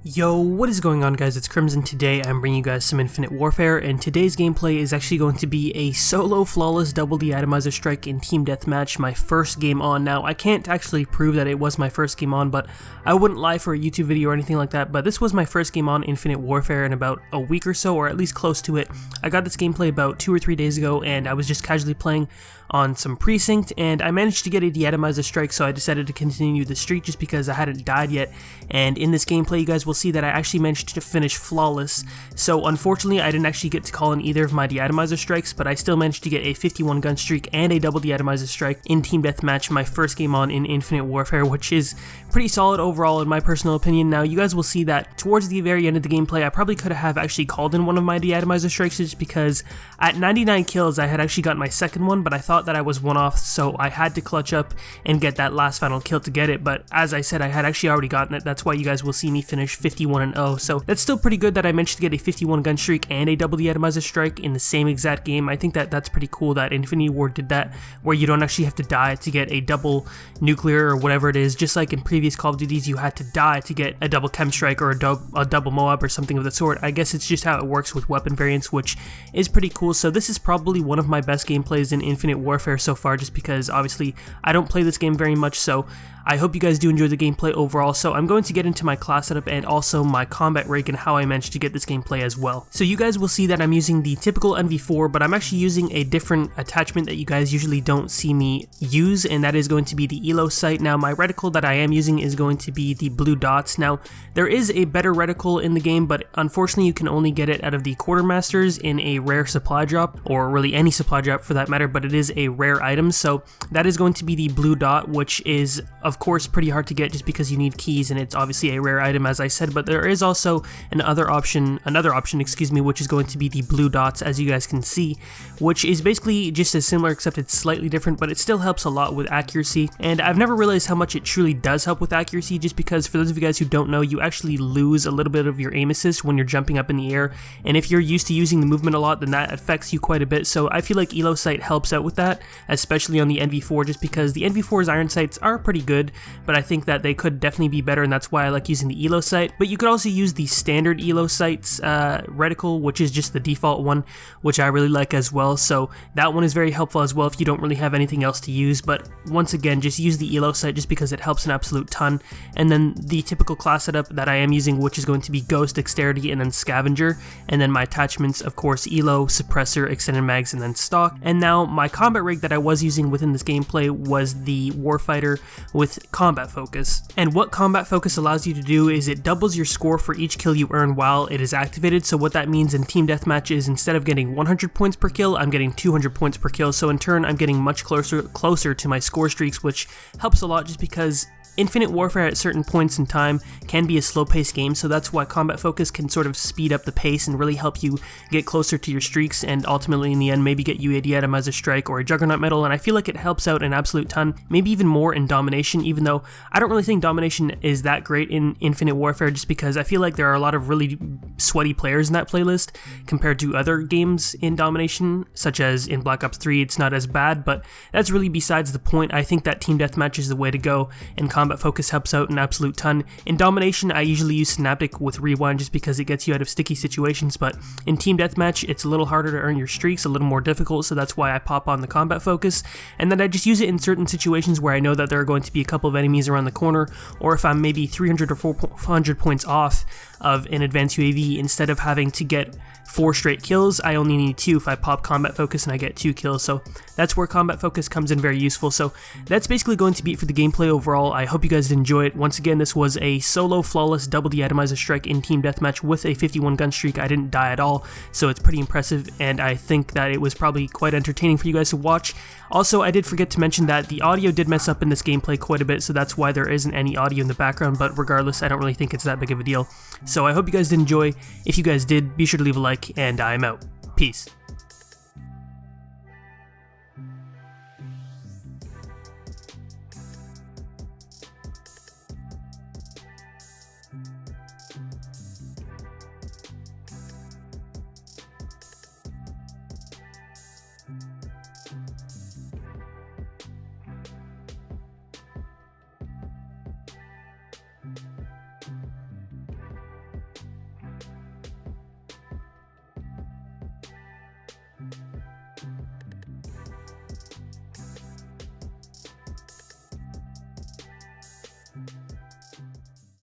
Yo, what is going on guys, it's Crimson. Today I'm bringing you guys some Infinite Warfare, and today's gameplay is actually going to be a solo flawless double De-Atomizer strike in team deathmatch, my first game on. Now, I can't actually prove that it was my first game on, but I wouldn't lie for a YouTube video or anything like that, but this was my first game on Infinite Warfare in about a week or so, or at least close to it. I got this gameplay about 2 or 3 days ago, and I was just casually playing on some precinct, and I managed to get a De-Atomizer strike, so I decided to continue the streak just because I hadn't died yet. And in this gameplay, you guys will see that I actually managed to finish flawless. So unfortunately, I didn't actually get to call in either of my De-Atomizer strikes, but I still managed to get a 51 gun streak and a double De-Atomizer strike in team deathmatch, my first game on in Infinite Warfare, which is pretty solid overall in my personal opinion. Now, you guys will see that towards the very end of the gameplay, I probably could have actually called in one of my De-Atomizer strikes just because at 99 kills, I had actually got my second one, but I thought that I was one off, so I had to clutch up and get that last final kill to get it. But as I said, I had actually already gotten it. That's why you guys will see me finish 51-0. So that's still pretty good that I managed to get a 51 gun streak and a double De-Atomizer strike in the same exact game. I think that that's pretty cool that Infinity Ward did that, where you don't actually have to die to get a double nuclear or whatever it is. Just like in previous Call of Duties, you had to die to get a double chem strike or a double Moab or something of the sort. I guess it's just how it works with weapon variants, which is pretty cool. So this is probably one of my best gameplays in Infinite Warfare so far, just because obviously I don't play this game very much, so I hope you guys do enjoy the gameplay overall. So I'm going to get into my class setup and also my combat rig and how I managed to get this gameplay as well. So you guys will see that I'm using the typical NV4, but I'm actually using a different attachment that you guys usually don't see me use, and that is going to be the ELO sight. Now, my reticle that I am using is going to be the blue dots. Now, there is a better reticle in the game, but unfortunately you can only get it out of the quartermasters in a rare supply drop, or really any supply drop for that matter, but it is a rare item. So that is going to be the blue dot, which is of course pretty hard to get just because you need keys, and it's obviously a rare item as I said. But there is also another option, which is going to be the blue dots, as you guys can see, which is basically just as similar except it's slightly different, but it still helps a lot with accuracy. And I've never realized how much it truly does help with accuracy, just because for those of you guys who don't know, you actually lose a little bit of your aim assist when you're jumping up in the air, and if you're used to using the movement a lot, then that affects you quite a bit. So I feel like ELO sight helps out with that, especially on the NV4, just because the NV4's iron sights are pretty good, but I think that they could definitely be better, and that's why I like using the ELO sight. But you could also use the standard ELO sights reticle, which is just the default one, which I really like as well. So that one is very helpful as well if you don't really have anything else to use. But once again, just use the ELO sight just because it helps an absolute ton. And then the typical class setup that I am using, which is going to be Ghost, Dexterity, and then Scavenger. And then my attachments, of course, ELO, Suppressor, Extended Mags, and then Stock. And now my combat rig that I was using within this gameplay was the Warfighter with combat focus. And what combat focus allows you to do is it doubles your score for each kill you earn while it is activated. So what that means in team deathmatch is instead of getting 100 points per kill, I'm getting 200 points per kill. So in turn, I'm getting much closer to my score streaks, which helps a lot just because Infinite Warfare at certain points in time can be a slow-paced game, so that's why combat focus can sort of speed up the pace and really help you get closer to your streaks, and ultimately in the end maybe get you a De-Atomizer strike or a Juggernaut medal. And I feel like it helps out an absolute ton, maybe even more in Domination, even though I don't really think Domination is that great in Infinite Warfare, just because I feel like there are a lot of really sweaty players in that playlist compared to other games in Domination, such as in Black Ops 3. It's not as bad, but that's really besides the point. I think that team deathmatch is the way to go, and combat focus helps out an absolute ton. In Domination, I usually use Synaptic with Rewind just because it gets you out of sticky situations, but in team deathmatch, it's a little harder to earn your streaks, a little more difficult, so that's why I pop on the combat focus. And then I just use it in certain situations where I know that there are going to be a couple of enemies around the corner, or if I'm maybe 300 or 400 points off of an advanced UAV, instead of having to get 4 straight kills, I only need 2 if I pop combat focus and I get 2 kills. So that's where combat focus comes in very useful. So that's basically going to be it for the gameplay overall. I hope you guys did enjoy it. Once again, this was a solo flawless double De-Atomizer strike in team deathmatch with a 51 gun streak. I didn't die at all, so it's pretty impressive, and I think that it was probably quite entertaining for you guys to watch. Also, I did forget to mention that the audio did mess up in this gameplay quite a bit, so that's why there isn't any audio in the background, but regardless, I don't really think it's that big of a deal. So I hope you guys did enjoy. If you guys did, be sure to leave a like, and I'm out. Peace.